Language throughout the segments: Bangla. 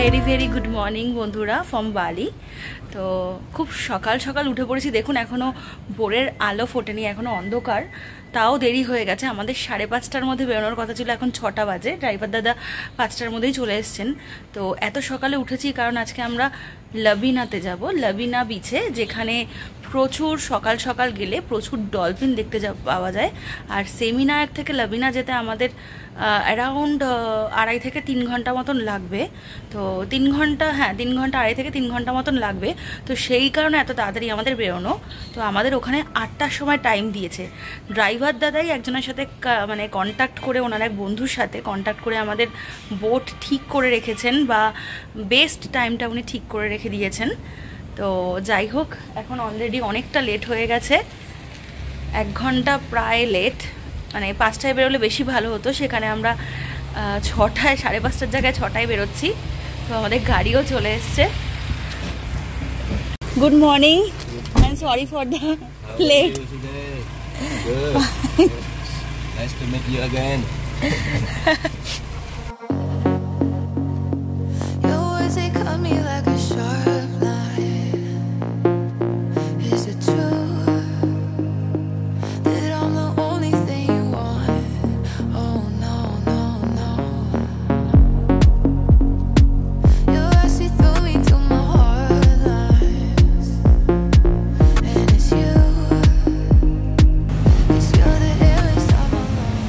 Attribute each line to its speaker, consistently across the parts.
Speaker 1: ভেরি ভেরি গুড মর্নিং বন্ধুরা ফ্রম বালি। তো খুব সকাল সকাল উঠে পড়েছি। দেখুন এখনও ভোরের আলো ফোটেনি, এখনও অন্ধকার, তাও দেরি হয়ে গেছে। আমাদের 5:30টার মধ্যে বেরোনোর কথা ছিল, এখন 6টা বাজে। ড্রাইভার দাদা 5টার মধ্যেই চলে এসছেন। তো এত সকালে উঠেছি কারণ আজকে আমরা লাবিনাতে যাব, লাবিনা বিচে, যেখানে প্রচুর সকাল সকাল গেলে প্রচুর ডলফিন দেখতে পাওয়া যায়। আর সেমিনার থেকে লাবিনা যেতে আমাদের অ্যারাউন্ড 2.5 থেকে 3 ঘন্টা মতন লাগবে। তো 3 ঘন্টা, হ্যাঁ 3 ঘন্টা 2.5 থেকে 3 ঘন্টা মতন লাগবে। তো সেই কারণে এত তাড়াতাড়ি আমাদের বেরোনো। তো আমাদের ওখানে 8টার সময় টাইম দিয়েছে। ড্রাইভার দাদাই একজনের সাথে মানে কন্ট্যাক্ট করে, ওনার এক বন্ধুর সাথে কন্ট্যাক্ট করে আমাদের বোট ঠিক করে রেখেছেন, বা বেস্ট টাইমটা উনি ঠিক করে রেখে দিয়েছেন। তো যাই হোক, এখন অলরেডি অনেকটা লেট হয়ে গেছে, 1 ঘন্টা প্রায় লেট। মানে 5টায় বেরোলে বেশি ভালো হতো, সেখানে আমরা 6টায়, 5:30টার জায়গায় 6টায় বেরোচ্ছি। তো আমাদের গাড়িও চলে এসছে। Good morning and sorry for the late.
Speaker 2: Nice to meet you again.
Speaker 3: Your words, they cut me like a sharp knife. Is it true that I'm the only thing you want? Oh no, no, no. Your eyes see through me to my heart lies, and it's you. 'Cause you're the airways of my lungs.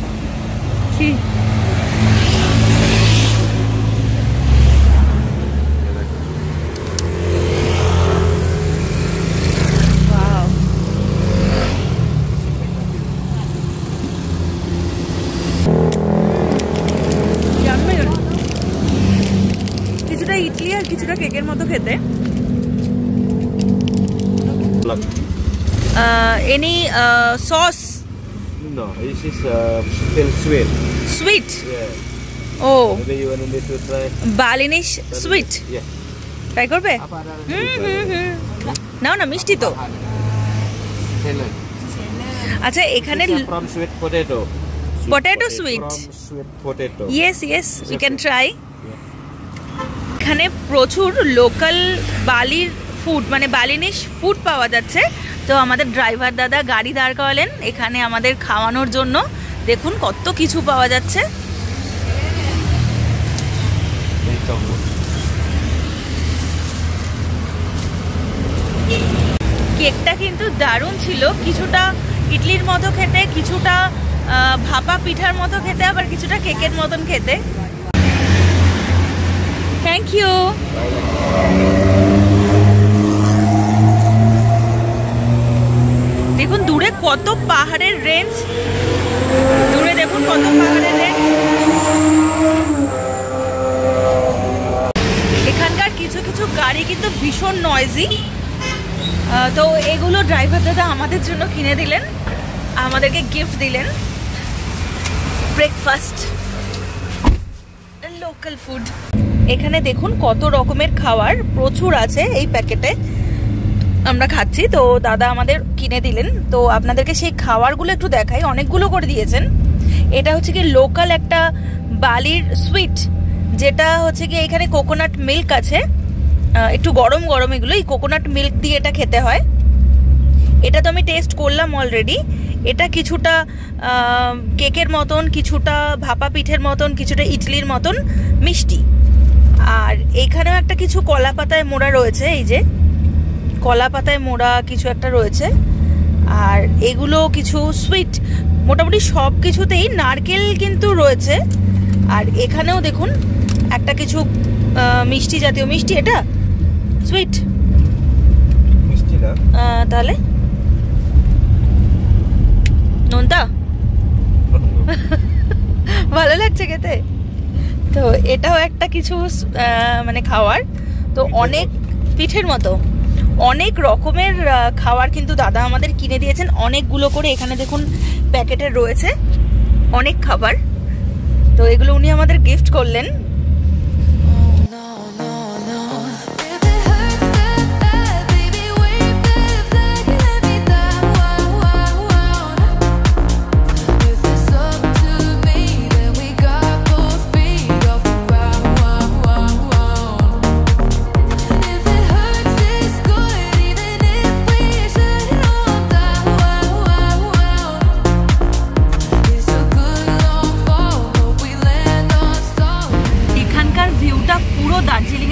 Speaker 1: কিছুটা ইডলি আর কিছুটা কেকের মতো খেতে। Any sauce?
Speaker 2: No, this is still sweet.
Speaker 1: Sweet?
Speaker 2: Yeah.
Speaker 1: ও,
Speaker 2: Maybe you want me to try.
Speaker 1: Balinese sweet
Speaker 2: Yeah.
Speaker 1: Try করবে? নাও না, মিষ্টি তো।
Speaker 2: Salad.
Speaker 1: আচ্ছা, এখানে
Speaker 2: This is from sweet potato.
Speaker 1: Potato sweet.
Speaker 2: From sweet potato.
Speaker 1: Yes yes, we can try. এখানে প্রচুর লোকাল বালির ফুড, মানে বালিনিশ ফুড পাওয়া যাচ্ছে। তো আমাদের ড্রাইভার দাদা গাড়ি দাঁড় করালেন এখানে আমাদের খাওয়ানোর জন্য। দেখুন কত কিছু পাওয়া যাচ্ছে। কেকটা কিন্তু দারুণ ছিল, কিছুটা ইডলির মতো খেতে, কিছুটা ভাপা পিঠার মতো খেতে, আবার কিছুটা কেকের মতন খেতে। Thank you. দেখুন দূরে কত পাহাড়ের রেঞ্জ, দূরে দেখুন কত পাহাড়ের রেঞ্জ। এখানকার কিছু কিছু গাড়ি কিন্তু ভীষণ নয়েজি। তো এগুলো ড্রাইভার দাদা আমাদের জন্য কিনে দিলেন, আমাদেরকে গিফট দিলেন। Breakfast, local food. এখানে দেখুন কত রকমের খাবার প্রচুর আছে এই প্যাকেটে, আমরা খাচ্ছি। তো দাদা আমাদের কিনে দিলেন, তো আপনাদেরকে সেই খাবারগুলো একটু দেখাই। অনেকগুলো করে দিয়েছেন। এটা হচ্ছে কি লোকাল একটা বালির সুইট, যেটা হচ্ছে কি এখানে কোকোনাট মিল্ক আছে, একটু গরম গরম। এগুলো এই কোকোনাট মিল্ক দিয়ে এটা খেতে হয়। এটা তো আমি টেস্ট করলাম অলরেডি। এটা কিছুটা কেকের মতন, কিছুটা ভাপা পিঠের মতন, কিছুটা ইডলির মতন মিষ্টি। আর এখানেও একটা কিছু কলা পাতায় মোড়া রয়েছে, এই যে কলা পাতায় মোড়া কিছু একটা রয়েছে। আর এগুলো কিছু সুইট, মোটামুটি সব কিছুতেই নারকেল কিন্তু রয়েছে। আর এখানেও দেখুন একটা কিছু মিষ্টি জাতীয়, মিষ্টি, এটা সুইট
Speaker 2: মিষ্টি না
Speaker 1: তাহলে নোনতা। ভালো লাগছে খেতে। তো এটাও একটা কিছু মানে খাওয়ার। তো অনেক পিঠের মতো অনেক রকমের খাবার কিন্তু দাদা আমাদের কিনে দিয়েছেন, অনেকগুলো করে। এখানে দেখুন প্যাকেটের রয়েছে অনেক খাবার। তো এগুলো উনি আমাদের গিফট করলেন।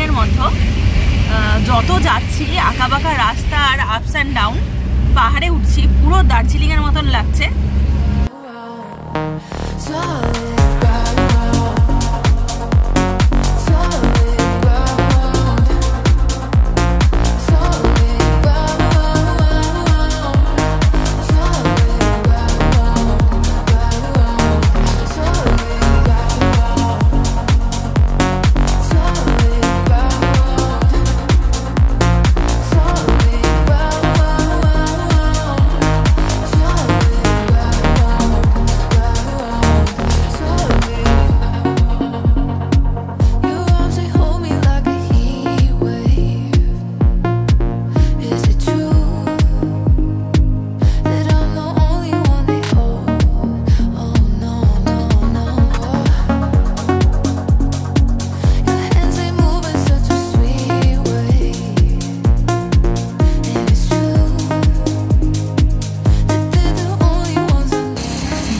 Speaker 1: দার্জিলিংয়ের মতো। যত যাচ্ছি আঁকাবাঁকা রাস্তা আর আপস অ্যান্ড ডাউন, পাহাড়ে উঠছি, পুরো দার্জিলিংয়ের মতন লাগছে।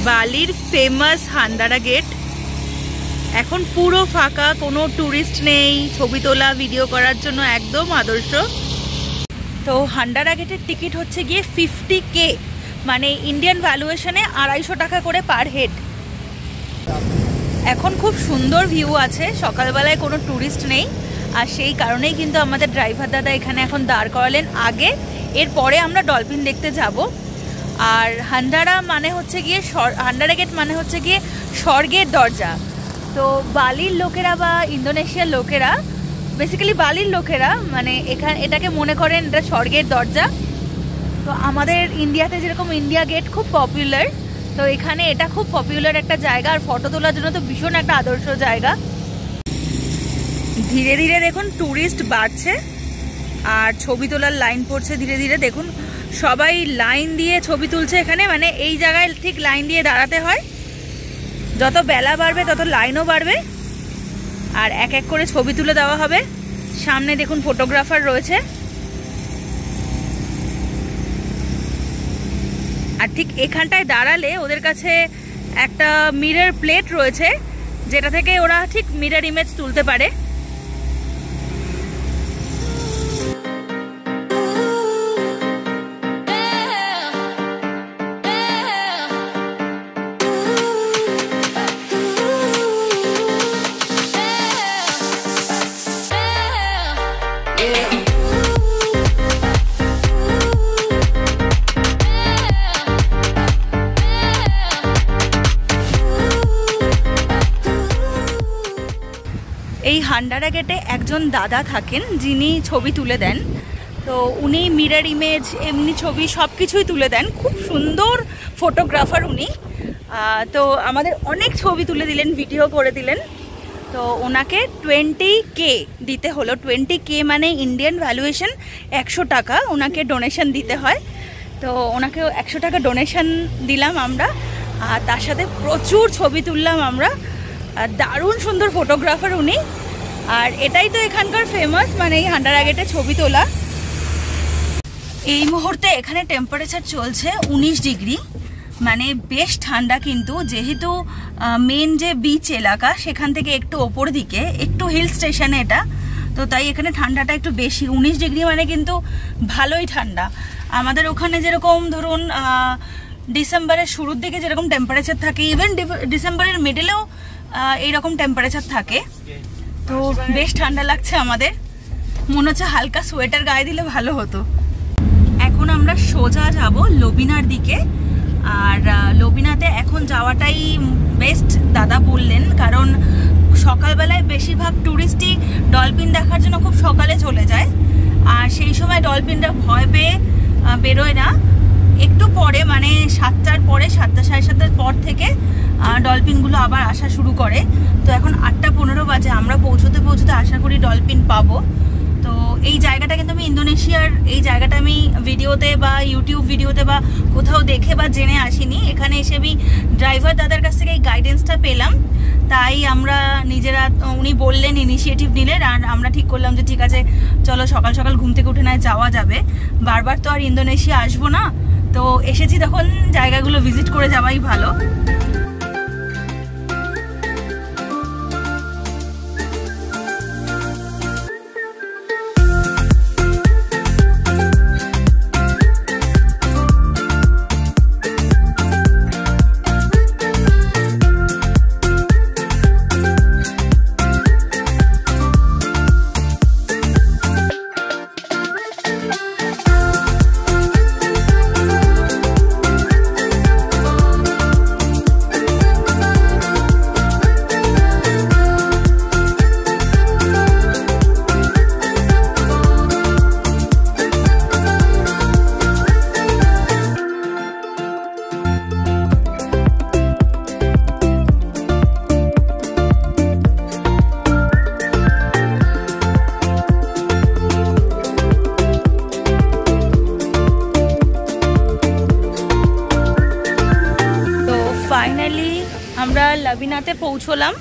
Speaker 1: বালির ফেমাস হান্ডারা গেট এখন পুরো ফাঁকা, কোনো টুরিস্ট নেই, ছবি তোলা ভিডিও করার জন্য একদম আদর্শ। তো হান্ডারা গেটের টিকিট হচ্ছে গিয়ে 50K, মানে ইন্ডিয়ান ভ্যালুয়েশনে 250 টাকা করে পার হেড। এখন খুব সুন্দর ভিউ আছে, সকালবেলায় কোনো টুরিস্ট নেই, আর সেই কারণেই কিন্তু আমাদের ড্রাইভার দাদা এখানে এখন দাঁড় করালেন আগে। এরপরে আমরা ডলফিন দেখতে যাব। আর হান্ডারা মানে হচ্ছে গিয়ে হান্ডারা গেট মানে হচ্ছে গিয়ে স্বর্গের দরজা। তো বালির লোকেরা বা ইন্দোনেশিয়ার লোকেরা, বেসিক্যালি বালির লোকেরা, মানে এটাকে মনে করেন এটা স্বর্গের দরজা। তো আমাদের ইন্ডিয়াতে যেরকম ইন্ডিয়া গেট খুব পপুলার, তো এখানে এটা খুব পপুলার একটা জায়গা, আর ফটো তোলার জন্য তো ভীষণ একটা আদর্শ জায়গা। ধীরে ধীরে দেখুন টুরিস্ট বাড়ছে আর ছবি তোলার লাইন পড়ছে ধীরে ধীরে। দেখুন সবাই লাইন দিয়ে ছবি তুলছে এখানে, মানে এই জায়গায় ঠিক লাইন দিয়ে দাঁড়াতে হয়। যত বেলা বাড়বে তত লাইনও বাড়বে, আর এক এক করে ছবি তুলে দেওয়া হবে। সামনে দেখুন ফটোগ্রাফার রয়েছে, আর ঠিক এখানটায় দাঁড়ালে ওদের কাছে একটা মিরর প্লেট রয়েছে, যেটা থেকে ওরা ঠিক মিরর ইমেজ তুলতে পারে। এই হান্ডারা গেটে একজন দাদা থাকেন যিনি ছবি তুলে দেন। তো উনি মিরর ইমেজ, এমনি ছবি সব কিছুই তুলে দেন, খুব সুন্দর ফটোগ্রাফার উনি। তো আমাদের অনেক ছবি তুলে দিলেন, ভিডিও করে দিলেন। তো ওনাকে 20K দিতে হলো। 20K মানে ইন্ডিয়ান ভ্যালুয়েশন 100 টাকা ওনাকে ডোনেশন দিতে হয়। তো ওনাকে 100 টাকা ডোনেশন দিলাম আমরা, আর তার সাথে প্রচুর ছবি তুললাম আমরা। আর দারুণ সুন্দর ফটোগ্রাফার উনি। আর এটাই তো এখানকার ফেমাস, মানে এই হান্ডারা গেটে ছবি তোলা। এই মুহূর্তে এখানে টেম্পারেচার চলছে 19 ডিগ্রি, মানে বেশ ঠান্ডা। কিন্তু যেহেতু মেন যে বিচ এলাকা সেখান থেকে একটু ওপর দিকে, একটু হিল স্টেশনে এটা, তো তাই এখানে ঠান্ডাটা একটু বেশি। 19 ডিগ্রি মানে কিন্তু ভালোই ঠান্ডা। আমাদের ওখানে যেরকম ধরুন ডিসেম্বরের শুরুর দিকে যেরকম টেম্পারেচার থাকে, ইভেন ডিসেম্বরের মিডলেও এইরকম টেম্পারেচার থাকে। তো বেশ ঠান্ডা লাগছে আমাদের, মনে হচ্ছে হালকা সোয়েটার গায়ে দিলে ভালো হতো। এখন আমরা সোজা যাব লবিনার দিকে, আর লবিনাতে এখন যাওয়াটাই বেস্ট দাদা বললেন, কারণ সকালবেলায় বেশিরভাগ টুরিস্টই ডলফিন দেখার জন্য খুব সকালে চলে যায়, আর সেই সময় ডলফিনরা ভয় পেয়ে বেরোয় না। একটু পরে মানে 7টার পরে, 7টা সাড়ে 7টার পর থেকে ডলফিনগুলো আবার আসা শুরু করে। তো এখন 8টা 15 বাজে, আমরা পৌঁছতে পৌঁছতে আশা করি ডলফিন পাবো। তো এই জায়গাটা কিন্তু আমি ইন্দোনেশিয়ার, এই জায়গাটা আমি ভিডিওতে বা ইউটিউব ভিডিওতে বা কোথাও দেখে বা জেনে আসিনি। এখানে এসে আমি ড্রাইভার দাদার কাছ থেকে এই গাইডেন্সটা পেলাম, তাই আমরা নিজেরা, উনি বললেন, ইনিশিয়েটিভ নিলেন, আর আমরা ঠিক করলাম যে ঠিক আছে চলো সকাল সকাল ঘুম থেকে উঠে নয় যাওয়া যাবে। বারবার তো আর ইন্দোনেশিয়া আসবো না, তো এসেছি তখন জায়গাগুলো ভিজিট করে যাওয়াই ভালো। আরিনাতে পৌঁছলাম।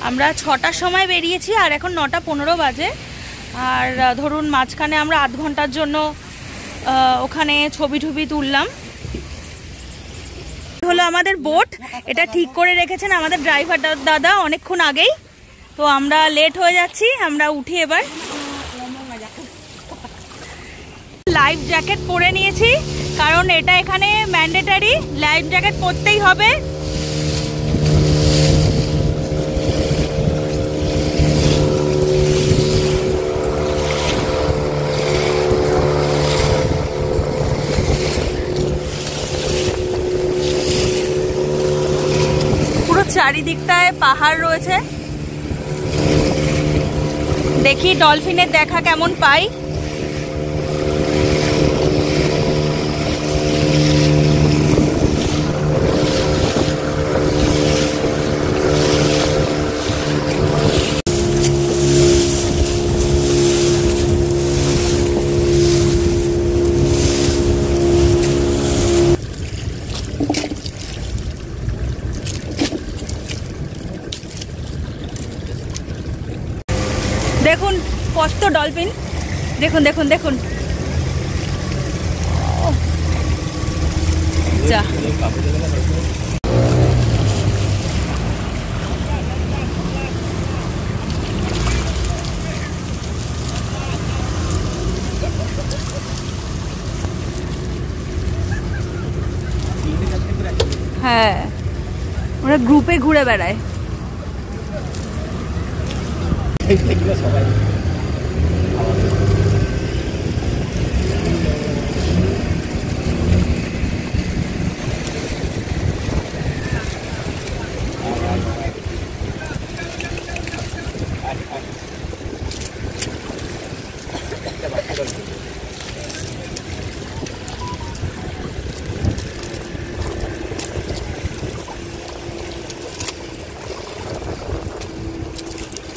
Speaker 1: আমরা 6টার সময় বেরিয়েছি আর এখন 9:15 বাজে। আর ধরুন মাঝখানে আমরা আধ ঘন্টার জন্য ওখানে ছবি তুললাম। হলো আমাদের বোট, এটা ঠিক করে রেখেছেন আমাদের ড্রাইভার দাদা অনেকক্ষণ আগেই। তো আমরা লেট হয়ে যাচ্ছি, আমরা উঠি এবার। লাইফ জ্যাকেট পরে নিয়েছি কারণ এটা এখানে ম্যান্ডেটারি, লাইফ জ্যাকেট পরতেই হবে। পুরো চারিদিকটায় পাহাড় রয়েছে। দেখি ডলফিনের দেখা কেমন পাই। দেখুন কত ডলফিন, দেখুন দেখুন দেখুন। যা হ্যাঁ, ওরা গ্রুপে ঘুরে বেড়ায়।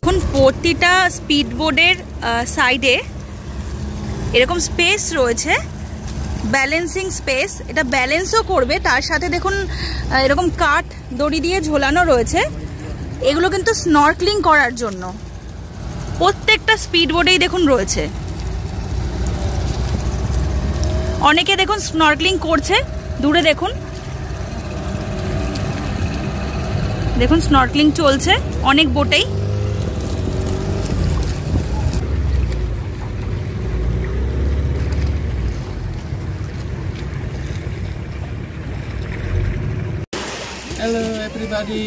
Speaker 1: এখন প্রতিটা স্পিড বোর্ডের সাইডে এরকম স্পেস রয়েছে, ব্যালেন্সিং স্পেস। এটা ব্যালেন্সও করবে, তার সাথে দেখুন এরকম কাঠ দড়ি দিয়ে ঝোলানো রয়েছে। এগুলো কিন্তু স্নর্কলিং করার জন্য প্রত্যেকটা স্পিড বোর্ডেই দেখুন রয়েছে। অনেকে দেখুন স্নর্কলিং করছে, দূরে দেখুন দেখুন স্নর্কলিং চলছে অনেক বোটেই।
Speaker 2: Hello everybody.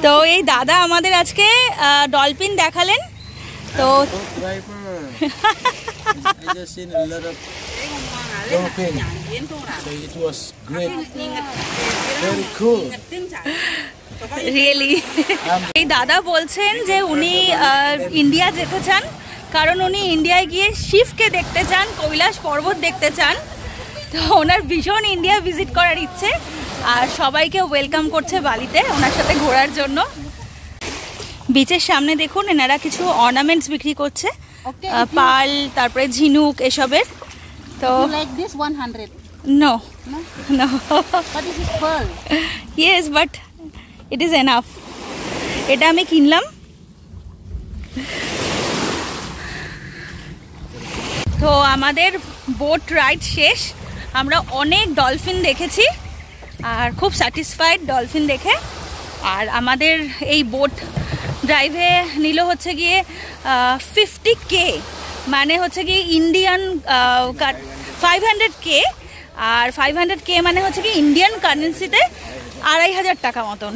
Speaker 1: তো এই দাদা আমাদের আজকে ডলফিন দেখালেন। তো
Speaker 2: Driver. I just seen a lot of dolphin. So it was great. Very cool.
Speaker 1: Really এই দাদা বলছেন যে উনি ইন্ডিয়া যেতে চান, কারণ উনি ইন্ডিয়ায় গিয়ে শিবকে দেখতে চান, কৈলাস পর্বত দেখতে চান। তো ওনার ভীষণ ইন্ডিয়া ভিজিট করার ইচ্ছে, আর সবাইকে ওয়েলকাম করছে বালিতে ওনার সাথে ঘোরার জন্য। বিচের সামনে দেখুন এনারা কিছু অর্নামেন্টস বিক্রি করছে, পাল, তারপরে ঝিনুক এসবের। তো
Speaker 4: Like this 100.
Speaker 1: No
Speaker 4: No?
Speaker 1: No
Speaker 4: But this is pearl.
Speaker 1: Yes, but it is enough. এটা আমি কিনলাম। তো আমাদের বোট রাইড শেষ, আমরা অনেক ডলফিন দেখেছি আর খুব স্যাটিসফাইড ডলফিন দেখে। আর আমাদের এই বোট ড্রাইভে নিল হচ্ছে গিয়ে 50K, মানে হচ্ছে গিয়ে ইন্ডিয়ান 500K, আর 500K মানে হচ্ছে কি ইন্ডিয়ান কারেন্সিতে 2500 টাকা মতন।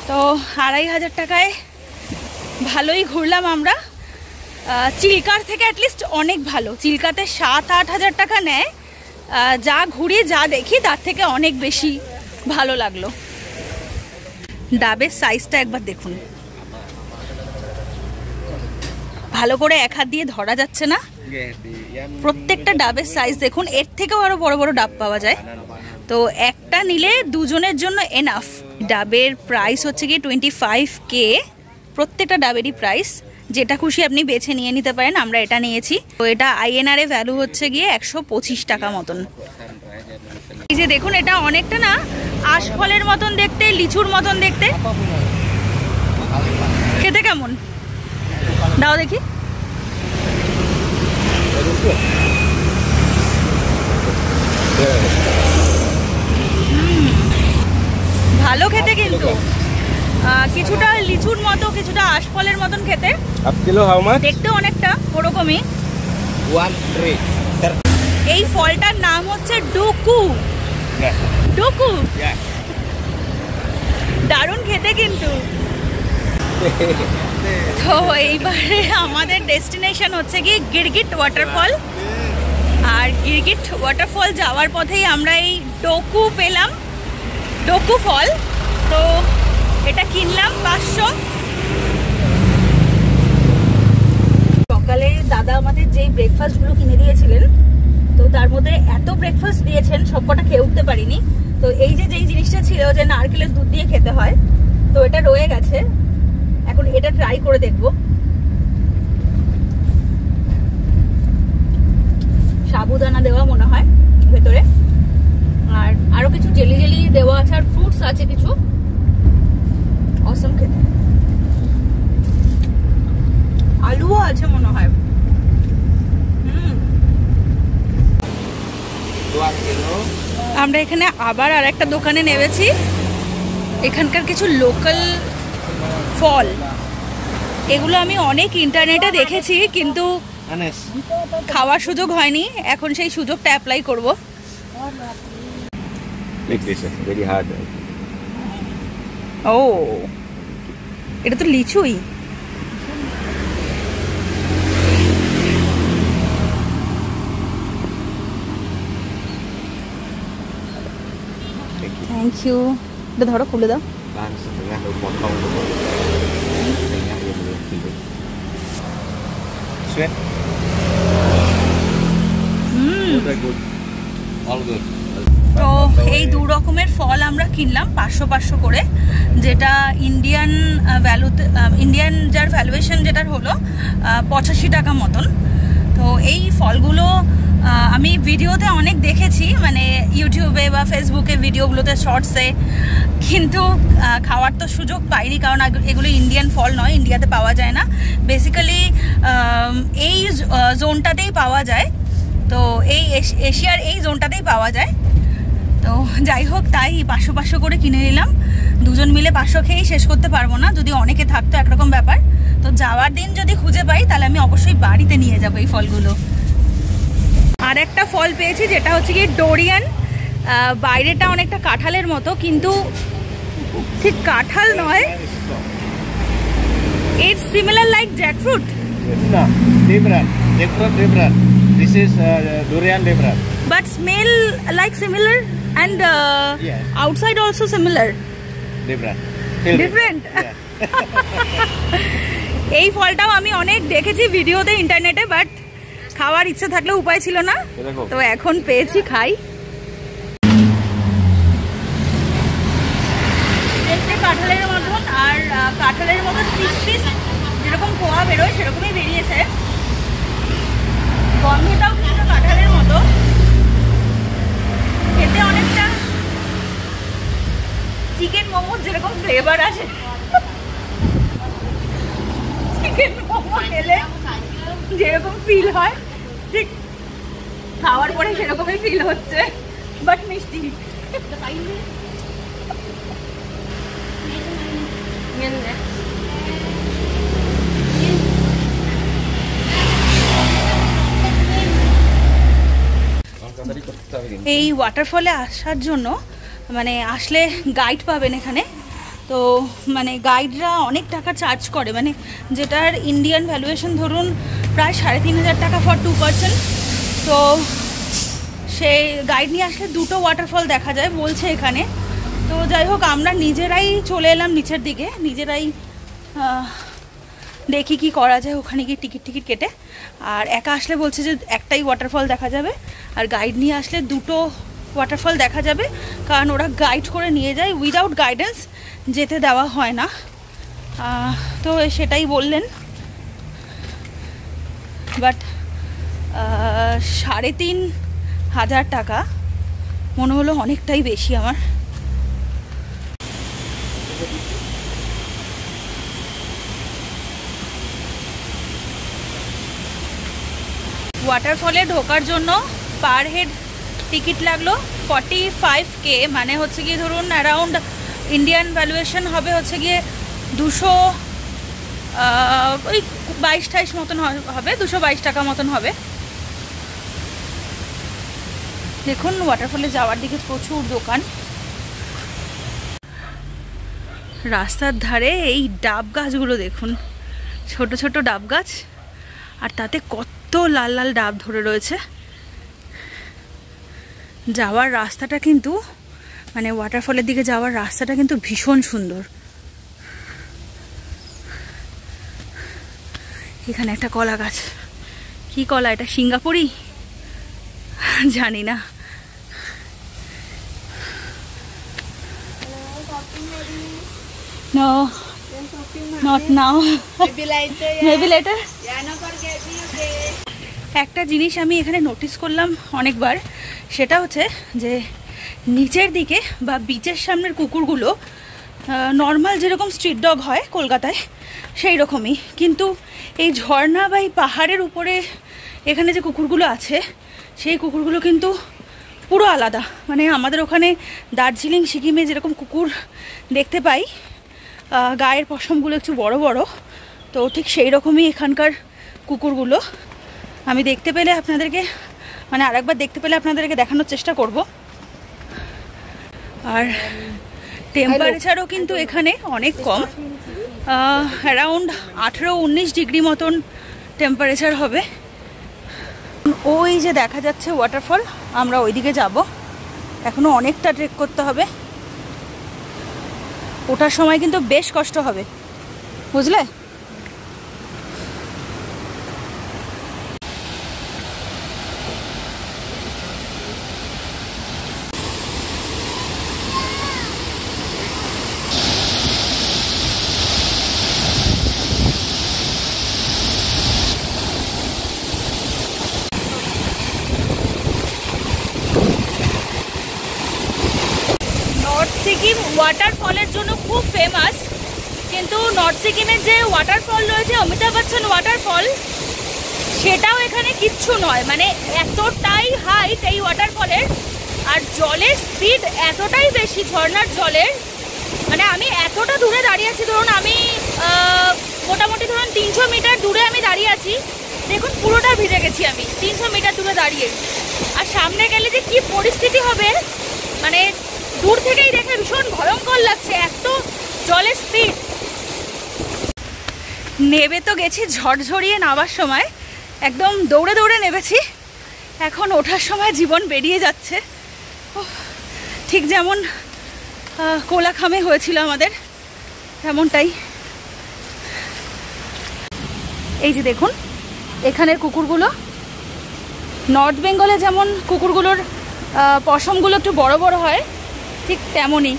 Speaker 1: তো 2500 টাকায় ভালোই ঘুরলাম আমরা। চিল্কার থেকে অ্যাটলিস্ট অনেক ভালো। চিল্কাতে 7-8 হাজার টাকা নেয়, যা ঘুরি যা দেখি তার থেকে অনেক বেশি ভালো লাগলো। ডাবের সাইজটা একবার দেখুন, ভালো করে এক হাত দিয়ে ধরা যাচ্ছে না। প্রত্যেকটা ডাবের সাইজ দেখুন, এর থেকেও আরো বড় বড় ডাব পাওয়া যায়। তো একটা নিলে দুজনের জন্য এনাফ। ডাবের প্রাইস হচ্ছে গিয়ে 25K, প্রত্যেকটা ডাবেরই প্রাইস। যেটা খুশি আপনি বেছে নিয়ে নিতে পারেন, আমরা এটা নিয়েছি। তো এটা INR এ ভ্যালু হচ্ছে গিয়ে 125 টাকা মতন। এই যে দেখুন, এটা অনেকটা না আশফলের মতন দেখতে, লিচুর মতন দেখতে। খেতে কেমন দাও দেখি। ভালো খেতে, কিন্তু কিছুটা লিচুর মতো, কিছুটা আশফলের মতন খেতে। দেখতে অনেকটা ওরকমই। এই ফলটার নাম হচ্ছে ডুকু। ডুকু দারুণ খেতে কিন্তু। তো এইবারে আমাদের ডেস্টিনেশন হচ্ছে কি গিরগিট ওয়াটারফল। আর গিরগিট ওয়াটারফল যাওয়ার পথেই আমরা এই ডোকু পেলাম, ডোকু ফল। তো এটা কিনলাম 500। সকালে দাদা আমাদের যেই ব্রেকফাস্টগুলো কিনে দিয়েছিলেন, তো তার মধ্যে এত ব্রেকফাস্ট দিয়েছেন সবকটা খেয়ে উঠতে পারিনি। তো এই যে যেই জিনিসটা ছিল যে নারকেলের দুধ দিয়ে খেতে হয়, তো এটা রয়ে গেছে। এখন এটা ট্রাই করে দেখবো। সাবুদানা দেওয়া মনে হয় ভেতরে, আর আরো কিছু জেলি জেলি দেওয়া আছে, আর ফ্রুটস আছে কিছু। অসম খেতে। আলুও আছে মনে হয়। আমরা এখানে আবার আর একটা দোকানে নেমেছি। এখানকার কিছু লোকাল ফল, এগুলো আমি অনেক ইন্টারনেটে দেখেছি, কিন্তু খাওয়ার সুযোগ হয়নি। এখন সেই সুযোগটা অ্যাপ্লাই করব। ও, এটা তো লিচুই। Thank you. এটা ধরো, খুলে দাও। তো এই দু রকমের ফল আমরা কিনলাম 500 করে, যেটা ইন্ডিয়ান ভ্যালুতে, ইন্ডিয়ান যার ভ্যালুয়েশন যেটার হলো 85 টাকা মতন। তো এই ফলগুলো আমি ভিডিওতে অনেক দেখেছি, মানে ইউটিউবে বা ফেসবুকে ভিডিওগুলোতে, শর্টসে, কিন্তু খাওয়ার তো সুযোগ পাইনি, কারণ এগুলো ইন্ডিয়ান ফল নয়, ইন্ডিয়াতে পাওয়া যায় না। বেসিক্যালি এই জোনটাতেই পাওয়া যায়। তো এই এশিয়ার এই জোনটাতেই পাওয়া যায়। তো যাই হোক, তাই 500 করে কিনে নিলাম। দুজন মিলে 500 খেয়েই শেষ করতে পারবো না, যদি অনেকে থাকতো একরকম ব্যাপার। তো যাওয়ার দিন যদি খুঁজে পাই তাহলে আমি অবশ্যই বাড়িতে নিয়ে যাবো এই ফলগুলো। আর একটা ফল পেয়েছি যেটা হচ্ছে কি ডোরিয়ান। বাইরেটা অনেকটা কাঁঠালের মতো, কিন্তু ঠিক কাঁঠাল নয়। It's similar like jackfruit.
Speaker 2: No, different. Different. This is durian different.
Speaker 1: But smell like similar and
Speaker 2: Yes.
Speaker 1: outside also similar.
Speaker 2: Different.
Speaker 1: Different. এই ফলটাও আমি অনেক দেখেছি ভিডিওতে, ইন্টারনেটে, বাট খাওয়ার ইচ্ছে থাকলেও উপায় ছিল না। তো এখন পেয়েছি, খাই। দেখতে কাঁঠালের মতন, আর কাঁঠালের মতন পিস পিস যেরকম কোয়া বেরোয় সেরকমই বেরিয়েছে। গন্ধটাও কিছুটা কাঁঠালের মতো, খেতে অনেকটা চিকেন মোমোর যেরকম ফ্লেভার আসে, চিকেন মোমো খেলে যেরকম ফিল হয়, ঠিক খাওয়ার পরে সেরকমই ফিল হচ্ছে, বাট মিষ্টি। এই ওয়াটারফলে আসার জন্য মানে আসলে গাইড পাবেন এখানে। তো মানে গাইডরা অনেক টাকা চার্জ করে, মানে যেটার ইন্ডিয়ান ভ্যালুয়েশন ধরুন প্রায় 3500 টাকা ফর 2 তো সেই গাইড নিয়ে আসলে দুটো ওয়াটারফল দেখা যায় বলছে এখানে। তো যাই হোক, আমরা নিজেরাই চলে এলাম নিচের দিকে, নিজেরাই দেখি কি করা যায় ওখানে গিয়ে টিকিট কেটে। আর একা আসলে বলছে যে একটাই ওয়াটারফল দেখা যাবে, আর গাইড নিয়ে আসলে দুটো ওয়াটারফল দেখা যাবে, কারণ ওরা গাইড করে নিয়ে যায়, উইদাউট গাইডেন্স যেতে দেওয়া হয় না। তো সেটাই বললেন, বাট 3500 টাকা মনে হলো অনেকটাই বেশি আমার। ওয়াটারফলে ঢোকার জন্য পার হেড টিকিট লাগলো 45K, মানে হচ্ছে গিয়ে ধরুন অ্যারাউন্ড ইন্ডিয়ান ভ্যালুয়েশন হবে হচ্ছে গিয়ে 200 ওই 22-28 মতন হবে, 222 টাকা মতন হবে। দেখুন ওয়াটারফলে যাওয়ার দিকে প্রচুর দোকান। রাস্তার ধারে এই ডাব গাছগুলো দেখুন, ছোট ছোট ডাব গাছ, আর তাতে কত লাল লাল ডাব ধরে রয়েছে। যাওয়ার রাস্তাটা কিন্তু মানে ওয়াটারফলের দিকে যাওয়ার রাস্তাটা কিন্তু ভীষণ সুন্দর। এখানে একটা কলা গাছ, কি কলা এটা, সিঙ্গাপুরি জানি না। No, not now. Maybe later. একটা জিনিস আমি এখানে নোটিস করলাম অনেকবার, সেটা হচ্ছে যে নিচের দিকে বা বিচের সামনের কুকুরগুলো নর্মাল যেরকম স্ট্রিট ডগ হয় কলকাতায় সেই রকমই, কিন্তু এই ঝর্ণা বা এই পাহাড়ের উপরে এখানে যে কুকুরগুলো আছে সেই কুকুরগুলো কিন্তু পুরো আলাদা। মানে আমাদের ওখানে দার্জিলিং সিকিমে যেরকম কুকুর দেখতে পাই, গায়ের পশমগুলো একটু বড় বড়, তো ঠিক সেই রকমই এখানকার কুকুরগুলো। আমি দেখতে পেলে আপনাদেরকে মানে আরেকবার দেখতে পেলে আপনাদেরকে দেখানোর চেষ্টা করব। আর টেম্পারেচারও কিন্তু এখানে অনেক কম, অ্যারাউন্ড 18-19 ডিগ্রি মতন টেম্পারেচার হবে। ওই যে দেখা যাচ্ছে ওয়াটারফল, আমরা ওইদিকে যাব। এখনো অনেকটা ট্রেক করতে হবে, ওঠার সময় কিন্তু বেশ কষ্ট হবে, বুঝলে? সিকিম ওয়াটারফলের জন্য খুব ফেমাস, কিন্তু নর্থ সিকিমের যে ওয়াটারফল রয়েছে অমিতাভ বচ্চন ওয়াটারফল, সেটাও এখানে কিচ্ছু নয়। মানে এতটাই হাইট এই ওয়াটারফলের, আর জলের স্পিড এতটাই বেশি ঝর্ণার জলের, মানে আমি এতটা দূরে দাঁড়িয়ে আছি, ধরুন আমি মোটামুটি ধরুন 300 মিটার দূরে আমি দাঁড়িয়ে আছি, দেখুন পুরোটা ভিজে গেছি আমি 300 মিটার দূরে দাঁড়িয়ে। আর সামনে গেলে যে কি পরিস্থিতি হবে মানে দূর থেকেই দেখে ভীষণ ভয়ঙ্কর লাগছে, এত জলের স্পিড। নেবে তো গেছি ঝড়ঝরিয়ে, নামার সময় একদম দৌড়ে দৌড়ে নেমেছি, এখন ওঠার সময় জীবন বেরিয়ে যাচ্ছে, ঠিক যেমন কোলাখামে হয়েছিল আমাদের তেমনটাই। এই যে দেখুন এখানের কুকুরগুলো, নর্থ বেঙ্গলে যেমন কুকুরগুলোর পশমগুলো একটু বড় বড় হয়, ঠিক তেমনই।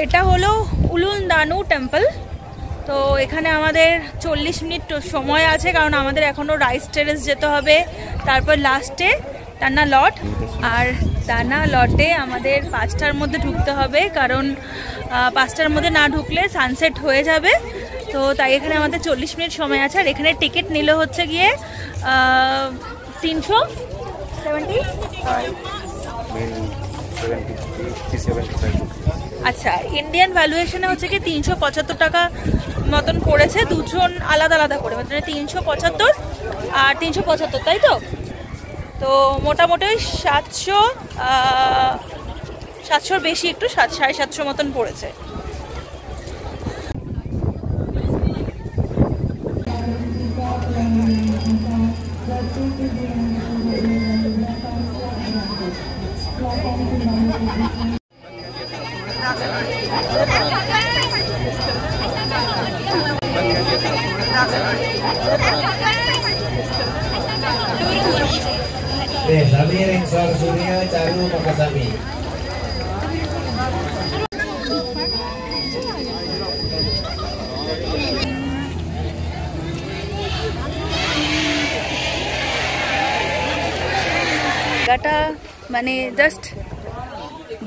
Speaker 1: এটা হলো উলুনদানু টেম্পল। তো এখানে আমাদের 40 মিনিট সময় আছে, কারণ আমাদের এখনও রাইস টেরেস যেতে হবে, তারপর লাস্টে টানা লট, আর টানা লটে আমাদের 5টার মধ্যে ঢুকতে হবে, কারণ 5টার মধ্যে না ঢুকলে সানসেট হয়ে যাবে। তো তাই এখানে আমাদের 40 মিনিট সময় আছে। আর এখানে টিকিট নিল হচ্ছে গিয়ে 370। আচ্ছা, ইন্ডিয়ান ভ্যালুয়েশনে হচ্ছে কি 375 টাকা মতন পড়েছে, দুজন আলাদা আলাদা করে, মানে 375 আর 375, তাই তো? তো মোটামুটি 700 বেশি, একটু 750 মতন পড়েছে।
Speaker 5: Sami ring sor surya caru pakasami.
Speaker 1: জায়গাটা মানে জাস্ট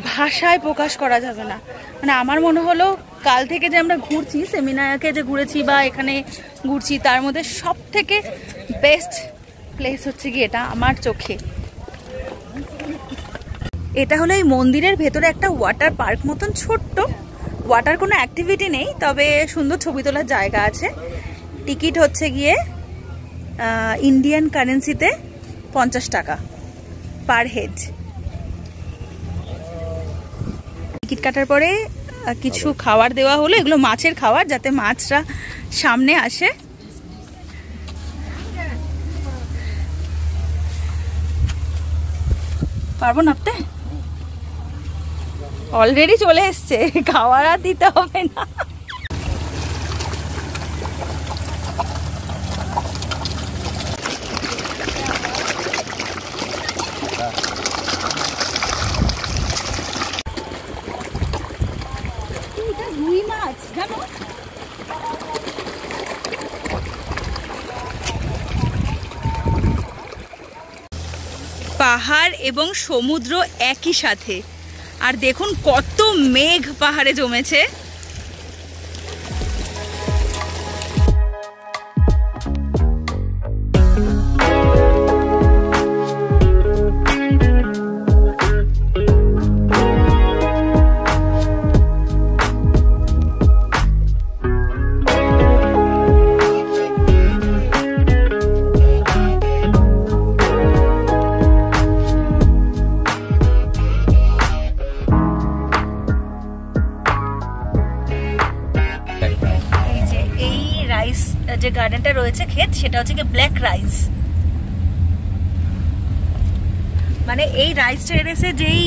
Speaker 1: ভাষায় প্রকাশ করা যাবে না। মানে আমার মনে হলো কাল থেকে যে আমরা ঘুরছি, সেমিনারকে যে ঘুরেছি বা এখানে ঘুরছি, তার মধ্যে সব থেকে বেস্ট প্লেস হচ্ছে কি এটা আমার চোখে। এটা হলো এই মন্দিরের ভেতরে একটা ওয়াটার পার্ক মতন ছোট্ট, ওয়াটার কোনো অ্যাক্টিভিটি নেই, তবে সুন্দর ছবি তোলার জায়গা আছে। টিকিট হচ্ছে গিয়ে ইন্ডিয়ান কারেন্সিতে 50 টাকা পার হেড। টিকিট কাটার পরে কিছু খাবার দেওয়া হলো, এগুলো মাছের খাবার, যাতে মাছরা সামনে আসে। পারবো নাপতে? অলরেডি চলে এসছে, খাবার আর দিতে হবে না। রুই মাছ জানো, পাহাড় এবং সমুদ্র একই সাথে। আর দেখুন কত মেঘ পাহাড়ে জমেছে। যে গার্ডেনটা রয়েছে ক্ষেত, সেটা হচ্ছে কি ব্ল্যাক রাইস। মানে এই রাইস টেরেসে যেই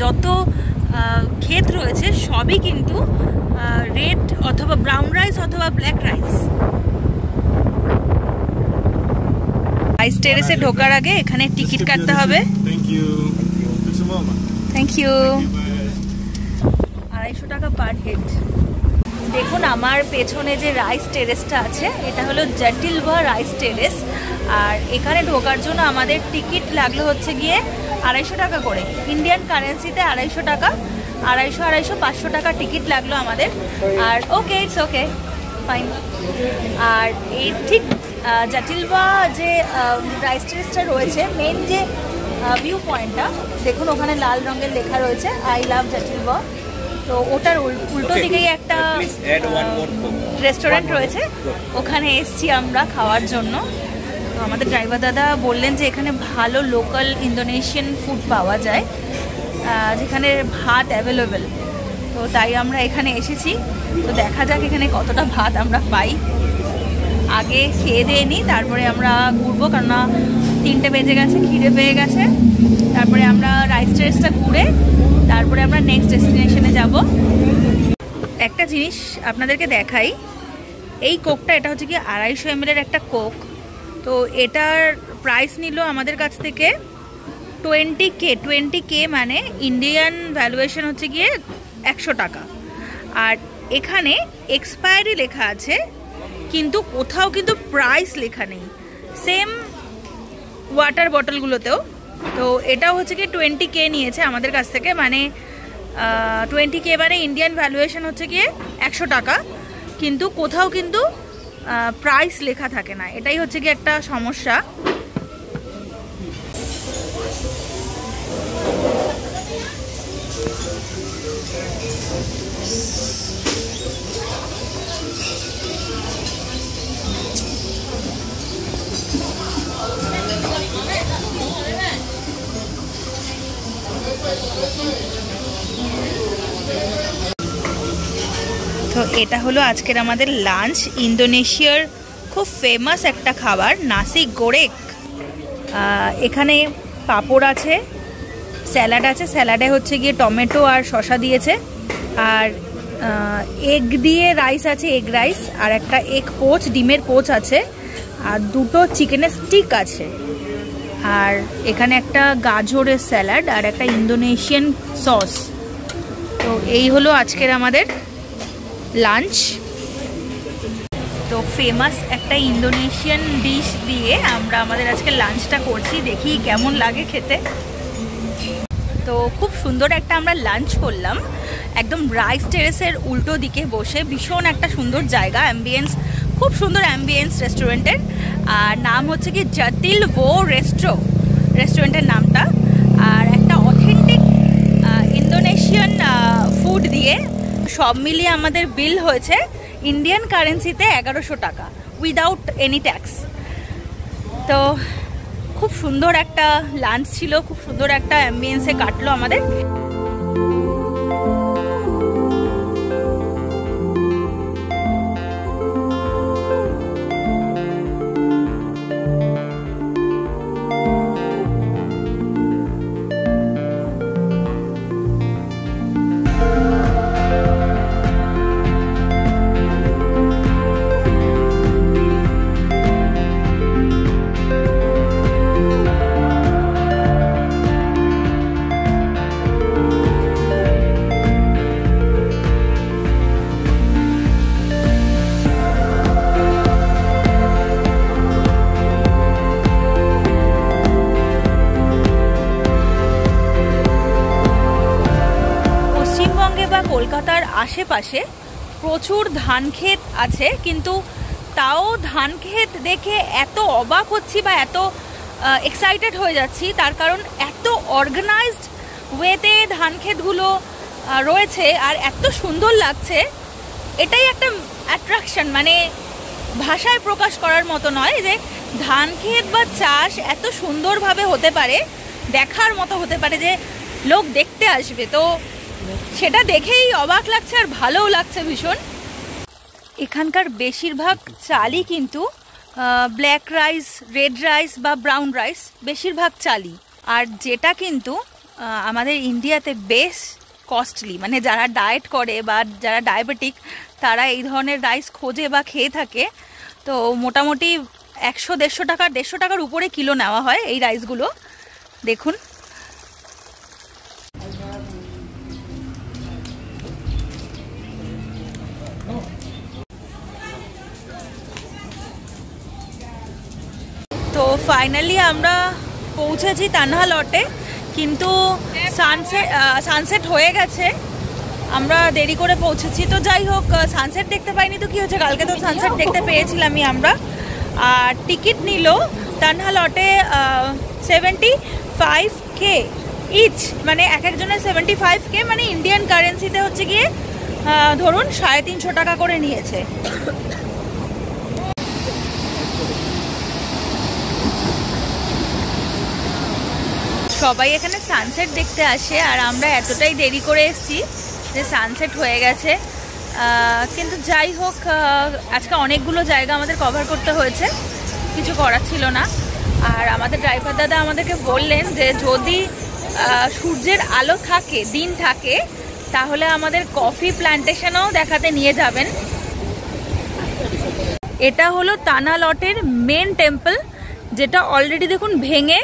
Speaker 1: যত ক্ষেত রয়েছে সবই কিন্তু রেড অথবা ব্রাউন রাইস অথবা ব্ল্যাক রাইস। রাইস টেরেসে ঢোকার আগে এখানে টিকিট কাটতে হবে। Thank you. 250 টাকা পার হেড। দেখুন আমার পেছনে যে রাইস টেরেসটা আছে, এটা হলো জাটিলভা রাইস টেরেস। আর এখানে ঢোকার জন্য আমাদের টিকিট লাগলো হচ্ছে গিয়ে 250 টাকা করে, ইন্ডিয়ান কারেন্সিতে 250 টাকা, 250, 500 টাকা টিকিট লাগলো আমাদের। আর ওকে, ইটস ওকে, ফাইন। আর এই ঠিক জাটিলভা যে রাইস টেরেসটা রয়েছে, মেন যে ভিউ পয়েন্টটা দেখুন, ওখানে লাল রঙের লেখা রয়েছে আই লাভ জাটিলভা। তো ওটার উল্টো দিকেই একটা রেস্টুরেন্ট রয়েছে, ওখানে এসছি আমরা খাওয়ার জন্য। তো আমাদের ড্রাইভার দাদা বললেন যে এখানে ভালো লোকাল ইন্দোনেশিয়ান ফুড পাওয়া যায়, যেখানে ভাত অ্যাভেলেবেল। তো তাই আমরা এখানে এসেছি। তো দেখা যাক এখানে কতটা ভাত আমরা পাই। আগে খেয়ে দিয়ে নিই, তারপরে আমরা ঘুরবো, কেননা 3টে বেজে গেছে, খিদে পেয়ে গেছে। তারপরে আমরা রাইস টেরেসটা ঘুরে তারপরে আমরা নেক্সট ডেস্টিনেশনে যাব। একটা জিনিস আপনাদেরকে দেখাই, এই কোকটা, এটা হচ্ছে কি 250 ml এর একটা কোক। তো এটার প্রাইস নিল আমাদের কাছ থেকে 20K মানে ইন্ডিয়ান ভ্যালুয়েশন হচ্ছে গিয়ে 100 টাকা। আর এখানে এক্সপায়ারি লেখা আছে, কিন্তু কোথাও কিন্তু প্রাইস লেখা নেই, সেম ওয়াটার বটলগুলোতেও। তো এটাও হচ্ছে কি 20K নিয়েছে আমাদের কাছ থেকে, মানে 20K মানে ইন্ডিয়ান ভ্যালুয়েশন হচ্ছে গিয়ে 100 টাকা, কিন্তু কোথাও কিন্তু প্রাইস লেখা থাকে না। এটাই হচ্ছে কি একটা সমস্যা। তো এটা হলো আজকের আমাদের লাঞ্চ। ইন্দোনেশিয়ার খুব ফেমাস একটা খাবার নাসি গোরেক। এখানে পাঁপড় আছে, স্যালাড আছে, স্যালাডে হচ্ছে গিয়ে টমেটো আর শসা দিয়েছে, আর এগ দিয়ে রাইস আছে, এগ রাইস, আর একটা এগ পোচ, ডিমের পোচ আছে, আর 2টো চিকেনের স্টিক আছে, আর এখানে একটা গাজরের স্যালাড আর একটা ইন্দোনেশিয়ান সস। তো এই হলো আজকের আমাদের লাঞ্চ। তো ফেমাস একটা ইন্দোনেশিয়ান ডিশ দিয়ে আমরা আমাদের আজকে লাঞ্চটা করছি, দেখি কেমন লাগে খেতে। তো খুব সুন্দর একটা আমরা লাঞ্চ করলাম একদম রাইস টেরেসের উল্টো দিকে বসে। ভীষণ একটা সুন্দর জায়গা, অ্যাম্বিয়েন্স খুব সুন্দর অ্যাম্বিয়েন্স রেস্টুরেন্টের। আর নাম হচ্ছে কি জাতিল ভো রেস্টুরেন্টের নামটা। আর একটা অথেন্টিক ইন্দোনেশিয়ান ফুড দিয়ে সব মিলিয়ে আমাদের বিল হয়েছে ইন্ডিয়ান কারেন্সিতে 1100 টাকা উইদাউট এনি ট্যাক্স। তো খুব সুন্দর একটা লাঞ্চ ছিল, খুব সুন্দর একটা অ্যাম্বিয়েন্সে কাটলো আমাদের। কলকাতার আশেপাশে প্রচুর ধান ক্ষেত আছে, কিন্তু তাও ধান ক্ষেত দেখে এত অবাক হচ্ছি বা এত এক্সাইটেড হয়ে যাচ্ছি তার কারণ এত অর্গানাইজড ওয়েতে ধান ক্ষেতগুলো রয়েছে আর এত সুন্দর লাগছে। এটাই একটা অ্যাট্রাকশন, মানে ভাষায় প্রকাশ করার মতো নয় যে ধান ক্ষেত বা চাষ এত সুন্দরভাবে হতে পারে, দেখার মতো হতে পারে যে লোক দেখতে আসবে। তো সেটা দেখেই অবাক লাগছে আর ভালোও লাগছে ভীষণ। এখানকার বেশিরভাগ চালই কিন্তু ব্ল্যাক রাইস, রেড রাইস বা ব্রাউন রাইস, বেশিরভাগ চালই। আর যেটা কিন্তু আমাদের ইন্ডিয়াতে বেশ কস্টলি, মানে যারা ডায়েট করে বা যারা ডায়াবেটিক তারা এই ধরনের রাইস খোঁজে বা খেয়ে থাকে। তো মোটামুটি 100-150 টাকার উপরে কিলো নেওয়া হয় এই রাইসগুলো। দেখুন তো ফাইনালি আমরা পৌঁছেছি তানহা লটে, কিন্তু সানসেট হয়ে গেছে, আমরা দেরি করে পৌঁছেছি। তো যাই হোক, সানসেট দেখতে পাইনি তো কি হচ্ছে, কালকে তো সানসেট দেখতে পেয়েছিলামই আমরা। আর টিকিট নিল তানহা লটে 75K ইচ, মানে এক একজনের 75K, মানে ইন্ডিয়ান কারেন্সিতে হচ্ছে গিয়ে ধরুন 350 টাকা করে নিয়েছে। সবাই এখানে সানসেট দেখতে আসে আর আমরা এতটাই দেরি করে এসেছি যে সানসেট হয়ে গেছে। কিন্তু যাই হোক, আজকে অনেকগুলো জায়গা আমাদের কভার করতে হয়েছে, কিছু করার ছিল না। আর আমাদের ড্রাইভার দাদা আমাদেরকে বললেন যে যদি সূর্যের আলো থাকে, দিন থাকে, তাহলে আমাদের কফি প্ল্যান্টেশনও দেখাতে নিয়ে যাবেন। এটা হলো তানহা লটের মেন টেম্পল, যেটা অলরেডি দেখুন ভেঙে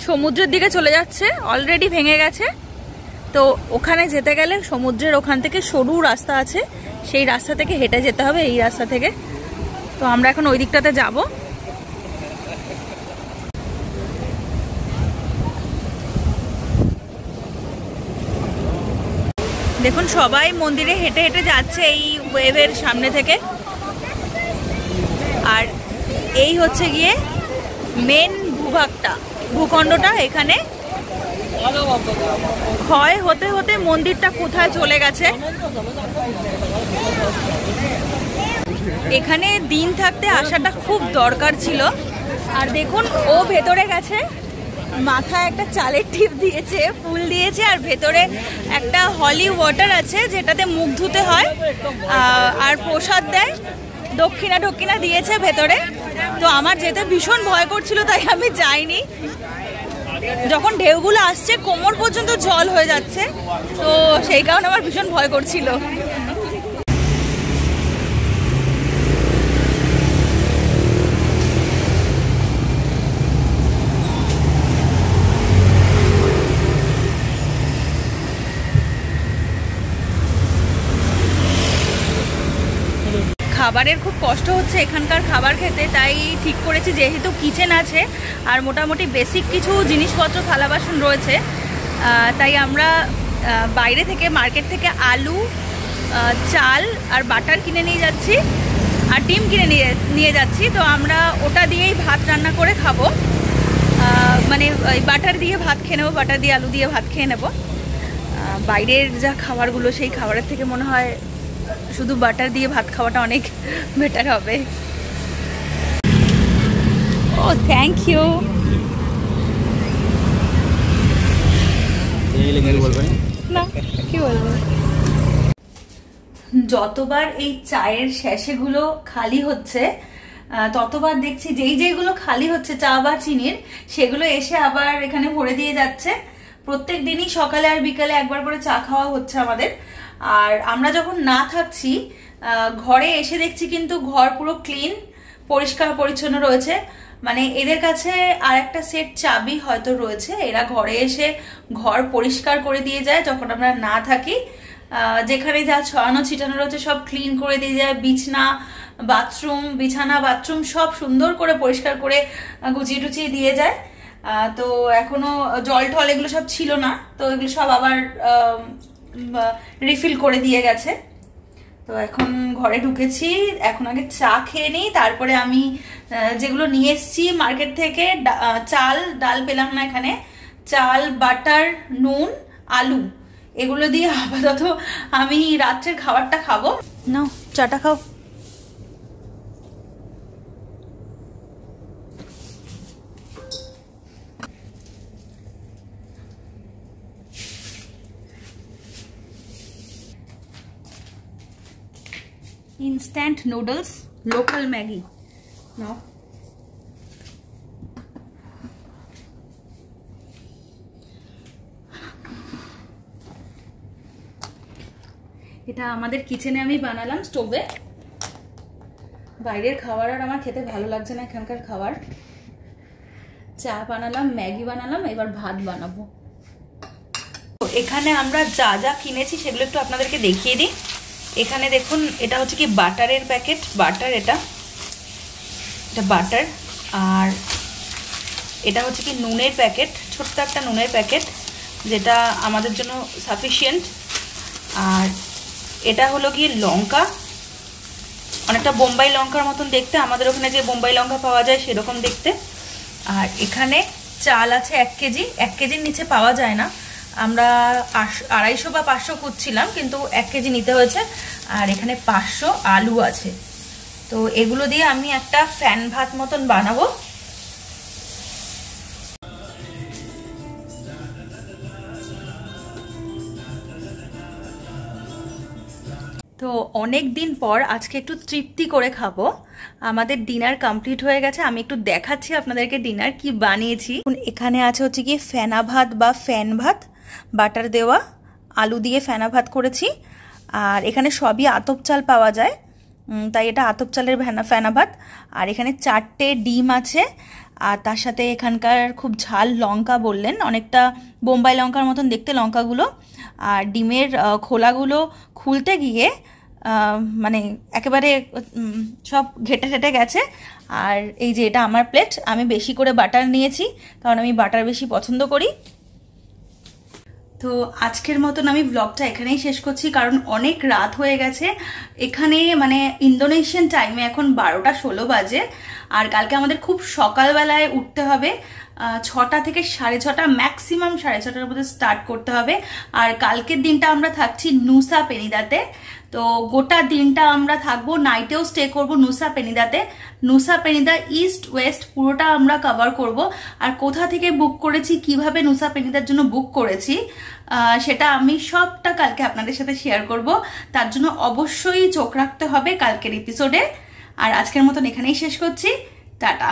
Speaker 1: সমুদ্রের দিকে চলে যাচ্ছে, অলরেডি ভেঙে গেছে। তো ওখানে যেতে গেলে সমুদ্রের ওখান থেকে সরু রাস্তা আছে, সেই রাস্তা থেকে হেঁটে যেতে হবে, এই রাস্তা থেকে। তো আমরা এখন ওই দিকটাতে যাব। দেখুন সবাই মন্দিরে হেঁটে হেঁটে যাচ্ছে এই ওয়েভের সামনে থেকে। আর এই হচ্ছে গিয়ে মেন ভূখণ্ডটা। এখানে ক্ষয় হতে হতে মন্দিরটা কোথায় চলে গেছে। এখানে দিন থাকতে আসাটা খুব দরকার ছিল। আর দেখুন ও ভেতরে গেছে, মাথায় একটা চালের টিপ দিয়েছে, ফুল দিয়েছে, আর ভেতরে একটা হলি ওয়াটার আছে যেটাতে মুখ ধুতে হয়, আর প্রসাদ দেয়, দক্ষিণা দিয়েছে ভেতরে। তো আমার যেতে ভীষণ ভয় করছিল, তাই আমি যাইনি। যখন ঢেউগুলো আসছে কোমর পর্যন্ত জল হয়ে যাচ্ছে, তো সেই কারণে আমার ভীষণ ভয় করছিল। খাবারের খুব কষ্ট হচ্ছে এখানকার খাবার খেতে, তাই ঠিক করেছি যেহেতু কিচেন আছে আর মোটামুটি বেসিক কিছু জিনিসপত্র থালা বাসন রয়েছে, তাই আমরা বাইরে থেকে মার্কেট থেকে আলু, চাল আর বাটার কিনে নিয়ে যাচ্ছি, আর ডিম কিনে নিয়ে যাচ্ছি। তো আমরা ওটা দিয়েই ভাত রান্না করে খাবো, মানে বাটার দিয়ে ভাত খেয়ে নেবো, বাটার দিয়ে আলু দিয়ে ভাত খেয়ে নেবো। বাইরের যা খাবারগুলো সেই খাবারের থেকে মনে হয় শুধু বাটার দিয়ে ভাত খাওয়াটা অনেক বেটার হবে। ও থ্যাংক ইউ। না কি বলবো, যতবার এই চায়ের শেষেগুলো খালি হচ্ছে ততবার দেখছি যেইগুলো খালি হচ্ছে চা বা চিনির, সেগুলো এসে আবার এখানে ভরে দিয়ে যাচ্ছে। প্রত্যেক দিনই সকালে আর বিকালে একবার করে চা খাওয়া হচ্ছে আমাদের। আর আমরা যখন না থাকছি ঘরে এসে দেখছি কিন্তু ঘর পুরো ক্লিন, পরিষ্কার পরিচ্ছন্ন রয়েছে। মানে এদের কাছে আর একটা সেট চাবি হয়তো রয়েছে, এরা ঘরে এসে ঘর পরিষ্কার করে দিয়ে যায় যখন আমরা না থাকি। যেখানে যা ছড়ানো ছিটানো রয়েছে সব ক্লিন করে দিয়ে যায়, বিছানা বাথরুম সব সুন্দর করে পরিষ্কার করে গুছিয়ে টুচিয়ে দিয়ে যায়। তো এখনো জল টল এগুলো সব ছিল না, তো এগুলো সব আবার রিফিল করে দিয়ে গেছে। তো এখন ঘরে ঢুকেছি, এখন আগে চা খেয়ে নিই, তারপরে আমি যেগুলো নিয়ে এসেছি মার্কেট থেকে, ডাল পেলাম না এখানে, চাল, বাটার, নুন, আলু, এগুলো দিয়ে আপাতত আমি রাত্রের খাবারটা খাবো। নাও চাটা খাও। ইনস্ট্যান্ট নুডলস, লোকাল ম্যাগি নাও। এটা আমাদের কিচেনে আমি বানালাম স্টোভে। বাইরের খাবার আর আমার খেতে ভালো লাগছে না, এখানকার খাবার। চা বানালাম, ম্যাগি বানালাম, এবার ভাত বানাবো। এখানে আমরা যা যা কিনেছি সেগুলো একটু আপনাদেরকে দেখিয়ে দিই। এখানে দেখুন, এটা হচ্ছে কি বাটারের প্যাকেট, বাটার, এটা বাটার। আর এটা হচ্ছে কি নুনের প্যাকেট, ছোট্ট একটা নুনের প্যাকেট, যেটা আমাদের জন্য সাফিসিয়েন্ট। আর এটা হলো গিয়ে লঙ্কা, অনেকটা বোম্বাই লঙ্কার মতন দেখতে, আমাদের ওখানে যে বোম্বাই লঙ্কা পাওয়া যায় সেরকম দেখতে। আর এখানে চাল আছে 1 কেজি, 1 কেজির নিচে পাওয়া যায় না। আমরা 250 বা 500 খুঁজছিলাম, কিন্তু 1 কেজি নিতে হয়েছে। আর এখানে 500 আলু আছে। তো এগুলো দিয়ে আমি একটা ফ্যান ভাত মতন বানাবো। তো অনেক দিন পর আজকে একটু তৃপ্তি করে খাবো। আমাদের ডিনার কমপ্লিট হয়ে গেছে, আমি একটু দেখাচ্ছি আপনাদেরকে ডিনার কি বানিয়েছি। এখানে আছে হচ্ছে কি ফেনা ভাত বা ফ্যান ভাত, বাটার দেওয়া, আলু দিয়ে ফেনা ভাত করেছি। আর এখানে সবই আতপ চাল পাওয়া যায়, তাই এটা আতপ চালের ফেনা ভাত। আর এখানে 4টে ডিম আছে, আর তার সাথে এখানকার খুব ঝাল লঙ্কা বললেন, অনেকটা বোম্বাই লঙ্কার মতন দেখতে লঙ্কাগুলো। আর ডিমের খোলাগুলো খুলতে গিয়ে মানে একেবারে সব ঘেটে ঘেটে গেছে। আর এই যে এটা আমার প্লেট, আমি বেশি করে বাটার নিয়েছি কারণ আমি বাটার বেশি পছন্দ করি। তো আজকের মতন আমি ব্লগটা এখানেই শেষ করছি, কারণ অনেক রাত হয়ে গেছে। এখানে মানে ইন্দোনেশিয়ান টাইমে এখন 12টা 16 বাজে। আর কালকে আমাদের খুব সকালবেলায় উঠতে হবে, 6টা থেকে 6:30, ম্যাক্সিমাম 6:30টার মধ্যে স্টার্ট করতে হবে। আর কালকের দিনটা আমরা থাকছি নুসা পেনিদাতে। তো গোটা দিনটা আমরা থাকবো, নাইটেও স্টে করব নুসা পেনিদাতে। নুসা পেনিদা ইস্ট ওয়েস্ট পুরোটা আমরা কভার করব। আর কোথা থেকে বুক করেছি, কিভাবে নুসা পেনিদার জন্য বুক করেছি, সেটা আমি সবটা কালকে আপনাদের সাথে শেয়ার করব। তার জন্য অবশ্যই চোখ রাখতে হবে কালকের এপিসোডে। আর আজকের মতন এখানেই শেষ করছি, টাটা।